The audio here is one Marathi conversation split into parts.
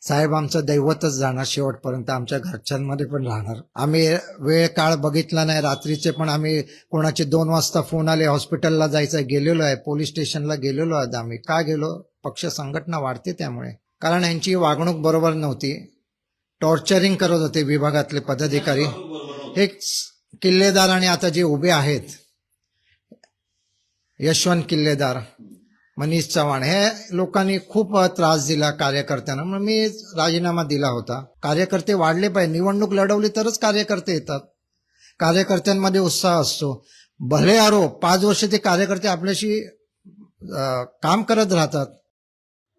साहेब आमचं दैवतच जाणार शेवटपर्यंत, आमच्या घरच्यांमध्ये पण राहणार. आम्ही वेळ काळ बघितला नाही, रात्रीचे पण आम्ही कोणाचे 2 वाजता फोन आले हॉस्पिटलला जायचं, गेलेलो आहे, पोलीस स्टेशनला गेलेलो आहे. आम्ही का गेलो? पक्ष संघटना वाढते त्यामुळे. कारण यांची वागणूक बरोबर नव्हती, टॉर्चरिंग करत होते विभागातले पदाधिकारी. हे किल्लेदार आणि आता जे उभे आहेत यशवंत किल्लेदार, मनीष चव्हाण, हे लोकांनी खूप त्रास दिला कार्यकर्त्यांना. मग मी राजीनामा दिला होता. कार्यकर्ते वाढले पाहिजे, निवडणूक लढवली तरच कार्यकर्ते येतात, कार्यकर्त्यांमध्ये उत्साह असतो. भले आरोप 5 वर्ष ते कार्यकर्ते आपल्याशी काम करत राहतात.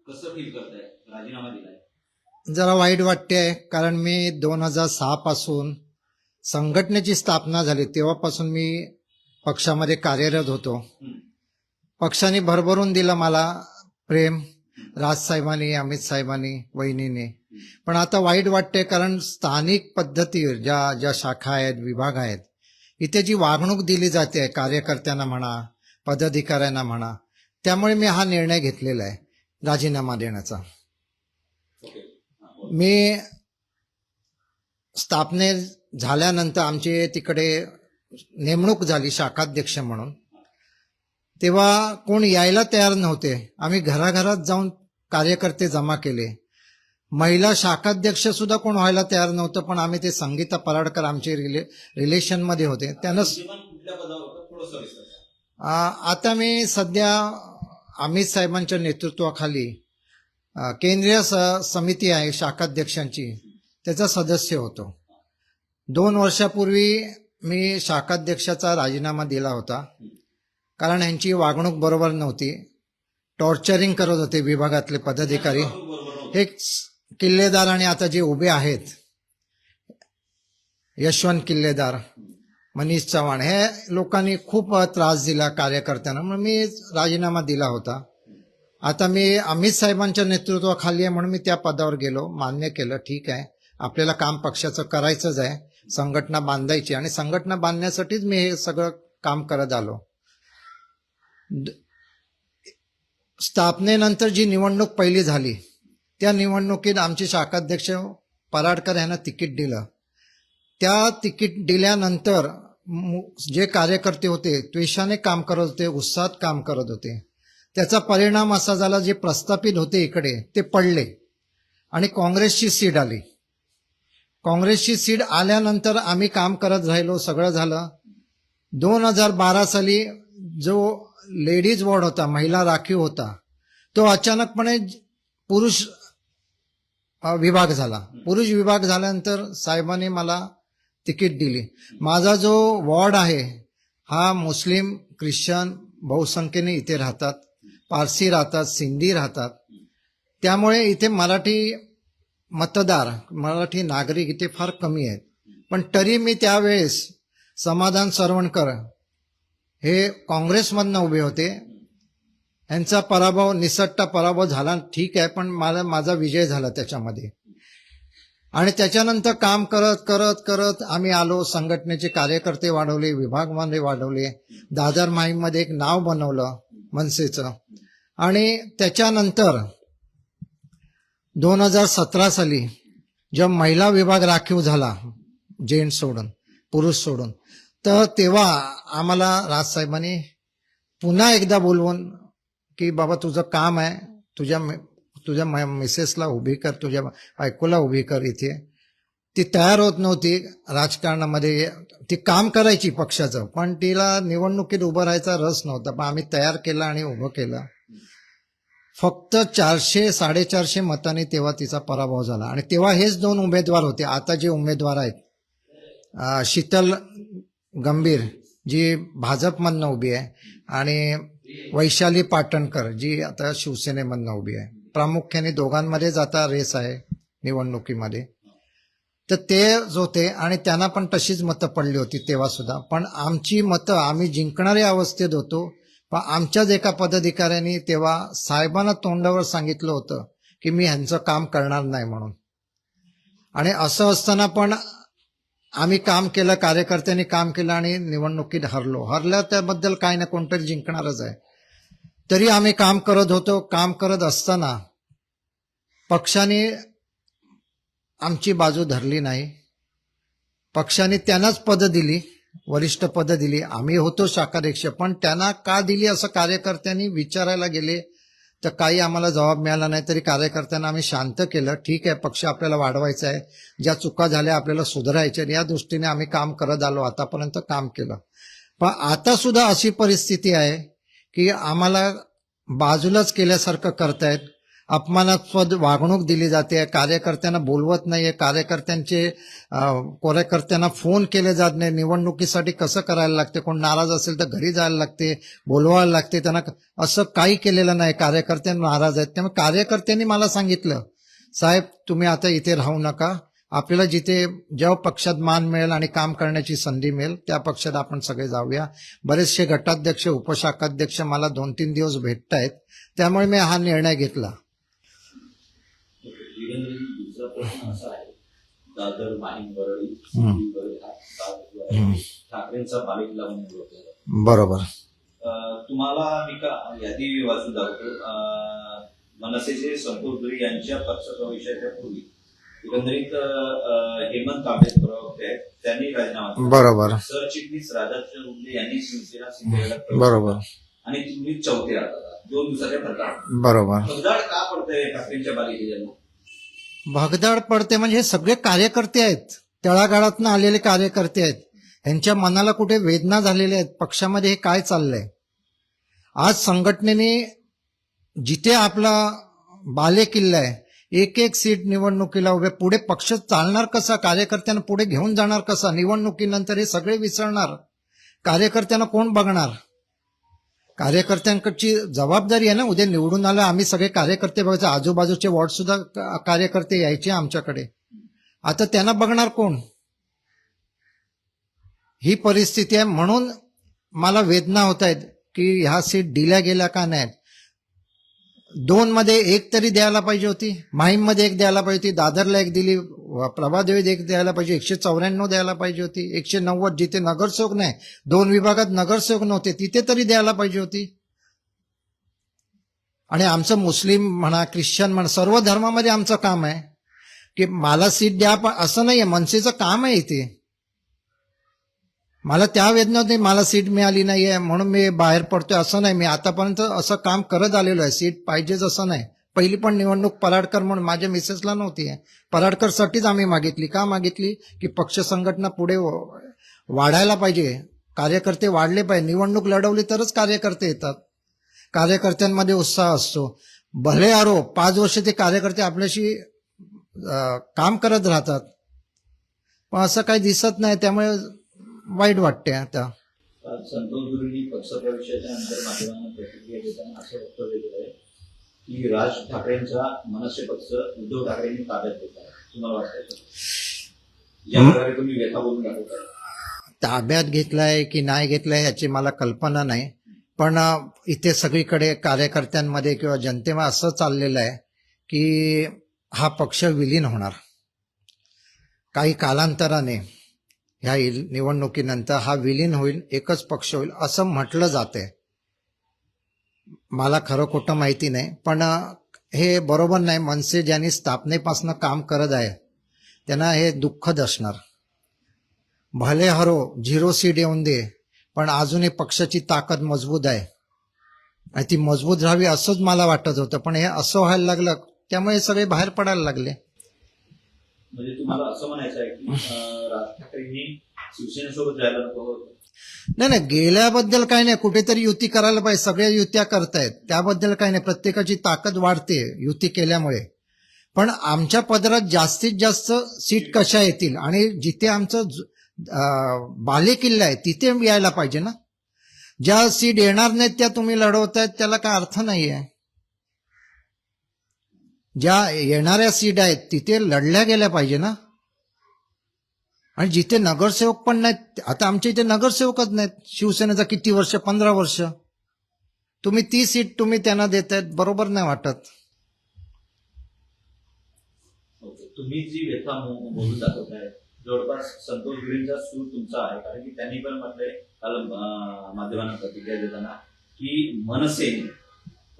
कसं फील करताय राजीनामा दिलाय? जरा वाईट वाटते, कारण मी 2006 पासून संघटनेची स्थापना झाली तेव्हापासून मी पक्षामध्ये कार्यरत होतो. पक्षाने भरभरून दिलं मला प्रेम, राजसाहेबांनी, अमित साहेबांनी, वहिनीने. पण आता वाईट वाटते, कारण स्थानिक पद्धतीवर ज्या शाखा आहेत, विभाग आहेत, इथे जी वागणूक दिली जाते कार्यकर्त्यांना म्हणा, पदाधिकाऱ्यांना म्हणा, त्यामुळे मी हा निर्णय घेतलेला आहे राजीनामा देण्याचा. मी स्थापने झाल्यानंतर आमची तिकडे नेमणूक झाली शाखाध्यक्ष म्हणून, तेव्हा कोण यायला तयार नव्हते. आम्ही घराघरात जाऊन कार्यकर्ते जमा केले. महिला शाखाध्यक्ष सुद्धा कोण व्हायला तयार नव्हतं, पण आम्ही ते संगीता पराडकर आमचे रिलेशनमध्ये होते, त्यांना. कुठल्या पदावर होता? थोडं सविस्तर सांगा. आता मी सध्या अमित साहेबांच्या नेतृत्वाखाली केंद्रीय समिती आहे शाखाध्यक्षांची, त्याचा सदस्य होतो. 2 वर्षापूर्वी मी शाखाध्यक्षाचा राजीनामा दिला होता, कारण यांची वागणूक बरोबर नव्हती, टॉर्चरिंग करत होते विभागातले पदाधिकारी. हे किल्लेदार आणि आता जे उभे आहेत यशवंत किल्लेदार, मनीष चव्हाण, हे लोकांनी खूप त्रास दिला कार्यकर्त्यांना. मग मी राजीनामा दिला होता. आता मी अमित साहेबांच्या नेतृत्वाखाली आहे म्हणून मी त्या पदावर गेलो, मान्य केलं. ठीक आहे, आपल्याला काम पक्षाचं करायचंच आहे, संघटना बांधायची, आणि संघटना बांधण्यासाठीच मी हे सगळं काम करत आलो. स्थापनेनंतर जी निवडणूक पहिली झाली, त्या निवडणुकीत आमचे शाखाध्यक्ष पराडकर यांना तिकीट दिलं. त्या तिकीट दिल्यानंतर जे कार्यकर्ते होते त्वेषाने काम करत होते, उत्साहात काम करत होते. त्याचा परिणाम असा झाला, जे प्रस्थापित होते इकडे ते पडले आणि काँग्रेसची सीट आली. काँग्रेसची सीट आल्यानंतर आम्ही काम करत राहिलो, सगळं झालं. 2012 साली जो लेडीज वॉर्ड होता, महिला राखीव होता, तो अचानकपणे पुरुष विभाग झाला. पुरुष विभाग झाल्यानंतर साहेबांनी मला तिकीट दिली. माझा जो वॉर्ड आहे हा मुस्लिम, ख्रिश्चन बहुसंख्येने इथे राहतात, पारसी राहतात, सिंधी राहतात. त्यामुळे इथे मराठी मतदार, मराठी नागरिक इथे फार कमी आहेत. पण तरी मी त्यावेळेस समाधान सरवणकर हे काँग्रेसमधनं उभे होते, यांचा पराभव, निसट्टा पराभव झाला, ठीक आहे, पण माझा विजय झाला त्याच्यामध्ये. आणि त्याच्यानंतर काम करत करत करत आम्ही आलो, संघटनेचे कार्यकर्ते वाढवले, विभागमध्ये वाढवले, दादर माहीममध्ये एक नाव बनवलं मनसेचं. आणि त्याच्यानंतर 2017 साली जेव्हा महिला विभाग राखीव झाला, जेंट्स सोडून, पुरुष सोडून, तर तेव्हा आम्हाला राजसाहेबांनी पुन्हा एकदा बोलवून की बाबा तुझं काम आहे, तुझ्या मिसेसला उभी कर, तुझ्या बायकोला उभी कर इथे. ती तयार होत नव्हती राजकारणामध्ये, ती काम करायची पक्षाचं, पण तिला निवडणुकीत उभं राहायचा रस नव्हता. पण आम्ही तयार केलं आणि उभं केलं. फक्त 400-450 मतांनी तेव्हा तिचा पराभव झाला. आणि तेव्हा हेच 2 उमेदवार होते. आता जे उमेदवार आहेत, शीतल गंभीर जी भाजपमधनं उभी आहे, आणि वैशाली पाटणकर जी आता शिवसेनेमधनं उभी आहे. प्रामुख्याने दोघांमध्येच आता रेस आहे निवडणुकीमध्ये. तर तेच होते आणि त्यांना पण तशीच मतं पडली होती तेव्हा सुद्धा. पण आमची मतं, आम्ही जिंकणाऱ्या अवस्थेत होतो. पण आमच्याच एका पदाधिकाऱ्यांनी तेव्हा साहेबांना तोंडावर सांगितलं होतं की मी ह्यांचं काम करणार नाही म्हणून. आणि असं असताना पण आम्ही काम केलं, कार्यकर्त्यांनी काम केलं आणि निवडणुकीत हरलं त्याबद्दल काही ना कोणतरी जिंकणारच आहे. तरी आम्ही काम करत होतो. काम करत असताना पक्षाने आमची बाजू धरली नाही. पक्षाने त्यांनाच पदं दिली, वरिष्ठ पदं दिली. आम्ही होतो शाखाध्यक्ष, पण त्यांना का दिली असं कार्यकर्त्यांनी विचारायला गेले तर काही आम्हाला जबाब मिळाला नाही. तरी कार्यकर्त्यांना आम्ही शांत केलं. ठीक आहे, पक्ष आपल्याला वाढवायचा आहे, ज्या चुका झाल्या आपल्याला सुधारायच्या, या दृष्टीने आम्ही काम करत आलो, आतापर्यंत काम केलं. पण आता सुद्धा अशी परिस्थिती आहे की आम्हाला बाजूलाच केल्यासारखं करतायत. अपमानास्पद वागणूक दिली जाते, कार्यकर्त्यांना बोलवत नाहीये, कार्यकर्त्यांना फोन केले जात नाही. निवडणुकीसाठी कसं करायला लागते, कोण नाराज असेल तर घरी जायला लागते, बोलवायला लागते त्यांना. असं काही केलेलं नाही, कार्यकर्त्यांना नाराज आहेत. त्यामुळे कार्यकर्त्यांनी मला सांगितलं, साहेब तुम्ही आता इथे राहू नका, आपल्याला जिथे जेव्हा पक्षात मान मिळेल आणि काम करण्याची संधी मिळेल त्या पक्षात आपण सगळे जाऊया. बरेचसे गटाध्यक्ष उपशाखाध्यक्ष मला 2-3 दिवस भेटतायत, त्यामुळे मी हा निर्णय घेतला. दुसरा प्रश्न असा आहे, दादर माहीम वरळी हा भाग जो आहे, ठाकरेंचा बालेकिल्ला म्हणून ओळखला जातो. बरोबर. तुम्हाला मी का यादी वाचून दाखवतो. मनसेचे संतोष दुरी यांच्या पक्षप्रवेशाच्या पूर्वी एकंदरीत हेमंत कांबळे प्रवक्ते आहेत, त्यांनी राजीनामा दिला. बरोबर. सरचिटणीस राधाकृष्ण रुंदे यांनी शिवसेना सिंधुदुर्गात बरोबर. आणि तुम्ही चौथे राहता 2 दिवसाच्या फरकात. बरोबर. भगदाड का पडतंय ठाकरेंच्या बालेकिल्ल्याला? भगदाड पडते म्हणजे हे सगळे कार्यकर्ते आहेत, तळागाळातनं आलेले कार्यकर्ते आहेत. यांच्या मनाला कुठे वेदना झालेल्या आहेत, पक्षामध्ये हे काय चाललंय. आज संघटनेने जिथे आपला बालेकिल्ला आहे, एक एक सीट निवडणुकीला उभे, पुढे पक्ष चालणार कसा, कार्यकर्त्यांना पुढे घेऊन जाणार कसा. निवडणुकीनंतर हे सगळे विसरणार, कार्यकर्त्यांना कोण बघणार. कार्यकर्त्यांकडची जबाबदारी आहे ना. उद्या निवडून आलं आम्ही सगळे कार्यकर्ते बघायचे, आजूबाजूचे वॉर्ड सुद्धा कार्यकर्ते यायचे आमच्याकडे, आता त्यांना बघणार कोण. ही परिस्थिती आहे. म्हणून मला वेदना होत आहेत की ह्या सीट दिल्या गेल्या का नाहीत. 2 मध्ये 1 तरी द्यायला पाहिजे होती, माहीम मध्ये 1 द्यायला पाहिजे होती, दादरला 1 दिली, प्रभादेवीत 1 द्यायला पाहिजे, 194 द्यायला पाहिजे होती, 190 जिथे नगरसेवक नाही, 2 विभागात नगरसेवक नव्हते तिथे तरी द्यायला पाहिजे होती. आणि आमचं मुस्लिम म्हणा, ख्रिश्चन म्हणा, सर्व धर्मामध्ये आमचं काम आहे की मला सीट द्या, पण असं नाहीये. मनसेचं काम आहे इथे. मला त्या वेदनेत मला सीट मिळाली नाहीये म्हणून मी बाहेर पडतोय असं नाही. मी आतापर्यंत असं काम करत आलेलो आहे. सीट पाहिजेच असं नाही. पहिली पण निवडणूक पराडकर म्हणून माझ्या मिसेसला नव्हती, पराडकरसाठीच आम्ही मागितली. का मागितली की पक्ष संघटना पुढे वाढायला पाहिजे, कार्यकर्ते वाढले पाहिजे. निवडणूक लढवली तरच कार्यकर्ते येतात, कार्यकर्त्यांमध्ये उत्साह असतो. भले आरो 5 वर्ष ते कार्यकर्ते आपल्याशी काम करत राहतात, पण असं काही दिसत नाही, त्यामुळे वाईट वाटते. आता संतोष दुरींनी पक्षप्रवेशाच्या नंतर माध्यमांना प्रतिक्रिया देताना असं वक्तव्य केलं आहे की राज ठाकरेंचा मनसे पक्ष उद्धव ठाकरेंनी ताब्यात घेतला आहे. तुम्हाला वाटतं या प्रकारे तुम्ही व्यथा बोलून दाखवताय? ताब्यात घेतलाय की नाही घेतलाय याची मला कल्पना नाही, पण इथे सगळीकडे कार्यकर्त्यांमध्ये किंवा जनतेमध्ये असं चाललेलं आहे की हा पक्ष विलीन होणार काही कालांतराने. ह्या निवडणुकीनंतर हा विलीन होईल, एकच पक्ष होईल असं म्हटलं जाते. मला खरं खोटं माहिती नाही, पण हे बरोबर नाही. मनसे ज्यांनी स्थापनेपासून काम करत आहे त्यांना हे दुःखद असणार. भले हरो 0 सीट येऊन दे, पण अजूनही पक्षाची ताकद मजबूत आहे आणि ती मजबूत राहावी असंच मला वाटत होतं. पण हे असं व्हायला लागलं, त्यामुळे हे सगळे बाहेर पडायला लागले. म्हणजे तुम्हाला असं म्हणायचं आहे की राज ठाकरेंनी शिवसेनेसोबत जायला नको होतं? नाही, गेल्याबद्दल काही नाही. कुठेतरी युती करायला पाहिजे, सगळ्या युत्या करतायत, त्याबद्दल काही नाही. प्रत्येकाची ताकद वाढते युती केल्यामुळे. पण आमच्या पदरात जास्तीत जास्त सीट कशा येतील आणि जिथे आमचं बालेकिल्ला आहे तिथे यायला पाहिजे ना. ज्या सीट येणार नाहीत त्या तुम्ही लढवतायत त्याला काय अर्थ नाहीये. ज्या येणाऱ्या सीट आहेत तिथे लढल्या गेल्या पाहिजे ना. आणि जिथे नगरसेवक पण नाहीत, आता आमच्या इथे नगरसेवकच नाहीत. शिवसेनेचा किती वर्ष, 15 वर्ष, तुम्ही ती सीट तुम्ही त्यांना देतायत, बरोबर नाही वाटत. तुम्ही जी व्यथा बोलून दाखवताय जवळपास संतोष दुरींचा सूर तुमचा आहे, कारण की त्यांनी पण म्हटलंय काल माध्यमांना प्रतिक्रिया देताना की मनसेने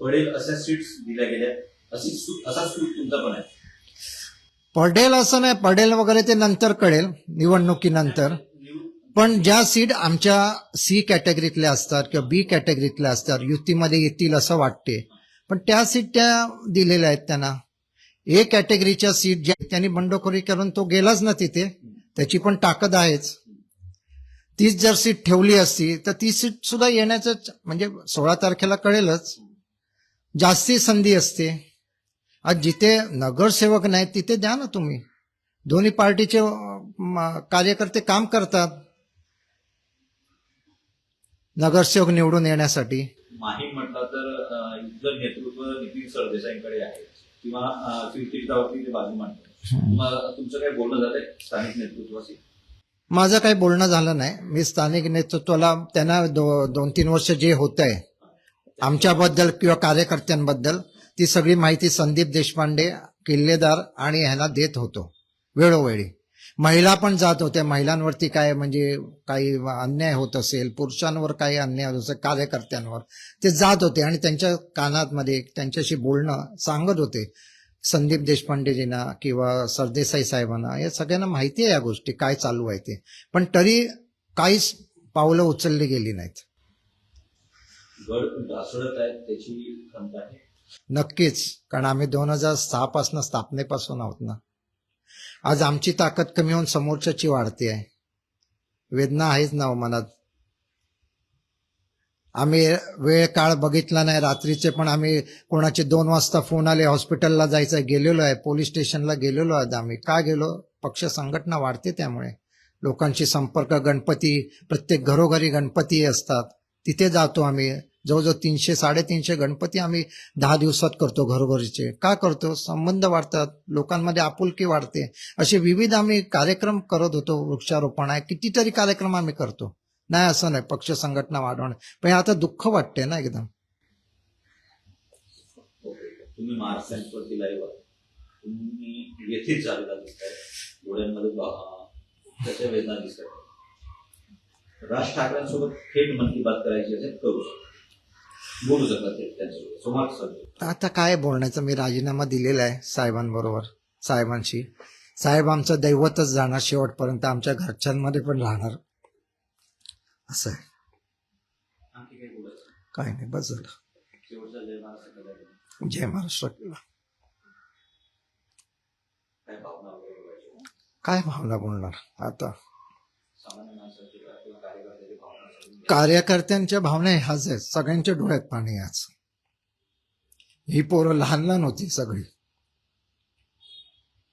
पडेल अशा सीट्स दिल्या गेल्या, असा सूट तुमचा पण आहे. पडेल असं नाही, पडेल वगैरे ते नंतर कळेल निवडणुकीनंतर. पण ज्या सीट आमच्या सी कॅटेगरीतल्या असतात किंवा बी कॅटेगरीतल्या असतात युतीमध्ये येतील असं वाटते, पण त्या सीट त्या दिलेल्या आहेत त्यांना. ए कॅटेगरीच्या सीट ज्या त्यांनी बंडखोरी करून तो गेलाच ना तिथे, त्याची पण ताकद आहेच. तीच जर सीट ठेवली असती तर ती सीट सुद्धा येण्याचं म्हणजे 16 तारखेला कळेलच. जास्ती संधी असते. आज जिथे नगरसेवक नाहीत तिथे द्या ना तुम्ही. दोन्ही पार्टीचे कार्यकर्ते काम करतात नगरसेवक निवडून येण्यासाठी. माहीम म्हटलं तर इथलं नेतृत्व नितीन सरदेसाईंकडे आहे किंवा फिरतीवरती ते बाजू मांडतात. तुमचं काही बोलणं झालंय स्थानिक नेतृत्वाशी? माझं काही बोलणं झालं नाही. मी स्थानिक नेतृत्वाला त्यांना 2-3 वर्ष जे होत आहे आमच्याबद्दल किंवा कार्यकर्त्यांबद्दल ती सगळी माहिती संदीप देशपांडे, किल्लेदार आणि ह्यांना देत होतो वेळोवेळी. महिला पण जात होत्या. महिलांवरती काय म्हणजे काही अन्याय होत असेल, पुरुषांवर काही अन्याय होत असेल, कार्यकर्त्यांवर ते जात होते आणि त्यांच्या कानामध्ये त्यांच्याशी बोलणं सांगत होते. संदीप देशपांडेजींना किंवा सरदेसाई साहेबांना या सगळ्यांना माहिती आहे या गोष्टी काय चालू आहे ते, पण तरी काहीच पावलं उचलली गेली नाहीत. गड ढासळत आहेत त्याची खंत आहे. नक्कीच, कारण आम्ही 2006 पासून स्थापनेपासून आहोत ना. आज आमची ताकद कमी होऊन समोरच्याची वाढते आहे. वेदना आहेच ना मनात. आम्ही वेळ काळ बघितला नाही रात्रीचे, पण आम्ही कोणाचे 2 वाजता फोन आले हॉस्पिटलला जायचं गेलेलो आहे, पोलीस स्टेशनला गेलेलो आहे. आम्ही का गेलो? पक्ष संघटना वाढते त्यामुळे. लोकांशी संपर्क, गणपती प्रत्येक घरोघरी गणपती असतात तिथे जातो आम्ही. जवळजवळ 300-350 गणपती आम्ही 10 दिवसात करतो घरोघरीचे. का करतो? संबंध वाढतात, लोकांमध्ये आपुलकी वाढते. असे विविध आम्ही कार्यक्रम करत होतो. वृक्षारोपण आहे, कितीतरी कार्यक्रम आम्ही करतो. नाही असं नाही पक्ष संघटना वाढवणे, पण आता दुःख वाटते ना एकदम. तुम्ही महाराष्ट्र टाइम्सवरती लाईव्ह आहात, तुम्ही येथेच झालेला दिसताय, डोळ्यांमध्ये त्याच्या वेदना दिसतात. राज ठाकरेंसोबत थेट मन की बात करायची असेल करू शकता, बोलू शकता ते त्यांच्यासोबत संवाद साधू. आता काय बोलण्याचं, मी राजीनामा दिलेला आहे साहेबांबरोबर, साहेबांशी. साहेब आमचं दैवतच जाणार शेवटपर्यंत, आमच्या घरच्यांमध्ये पण राहणार असं आहे. आणखी काही बोलायचं? काय नाही, बस झालं. शेवटचा जय महाराष्ट्र करा. जय महाराष्ट्र. काय भावना वगैरे बोलायची? काय भावना बोलणार आता? सामान्य माणसाची किंवा कार्यकर्त्याची भावना समजून घ्या. कार्यकर्त्यांच्या भावना ह्याच आहेत. सगळ्यांच्या डोळ्यात पाणी आज. ही पोरं लहान लहान होती सगळी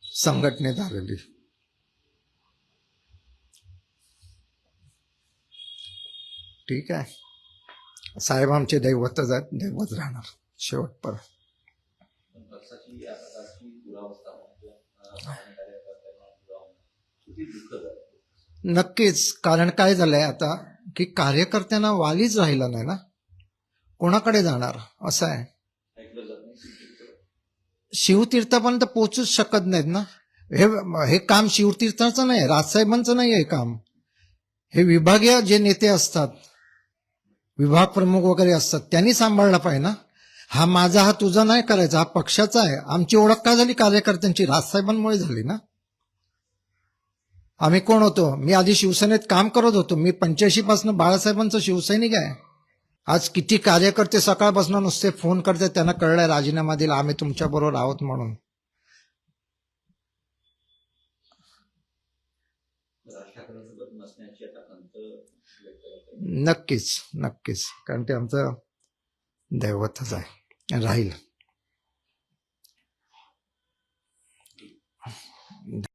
संघटनेत आलेली. ठीक आहे, साहेब आमचे दैवतच आहेत, दैवत राहणार शेवटपर्यंत. पक्षाची या प्रकारची दुरावस्था होणं, सामान्य कार्यकर्त्यांना दुरावणं किती दुःखद आहे. नक्कीच, कारण काय झालंय आता की कार्यकर्त्यांना वालीच राहिला नाही ना, कोणाकडे जाणार असं आहे. ऐकलं जात नाही. शिवतीर्थापर्यंत पोहोचूच शकत नाहीत ना. हे काम शिवतीर्थाचं नाही, राजसाहेबांचं नाही हे काम. हे विभागीय जे नेते असतात, विभाग प्रमुख वगैरे असतात, त्यांनी सांभाळला पाहिजे ना. हा माझा, हा तुझा नाही करायचा, हा पक्षाचा आहे. आमची ओळख काय झाली कार्यकर्त्यांची? राजसाहेबांमुळे झाली ना. आम्ही कोण होतो? मी आधी शिवसेनेत काम करत होतो. मी 85 पासून बाळासाहेबांचा शिवसैनिक आहे. आज किती कार्यकर्ते सकाळपासून नुसते फोन करते, त्यांना कळलंय राजीनामा दिला, आम्ही तुमच्या बरोबर आहोत म्हणून. राज ठाकरेंसोबत नसण्याची आता खंत व्यक्त करते. नक्कीच, नक्कीच, कारण ते आमचं दैवतच आहे, राहील.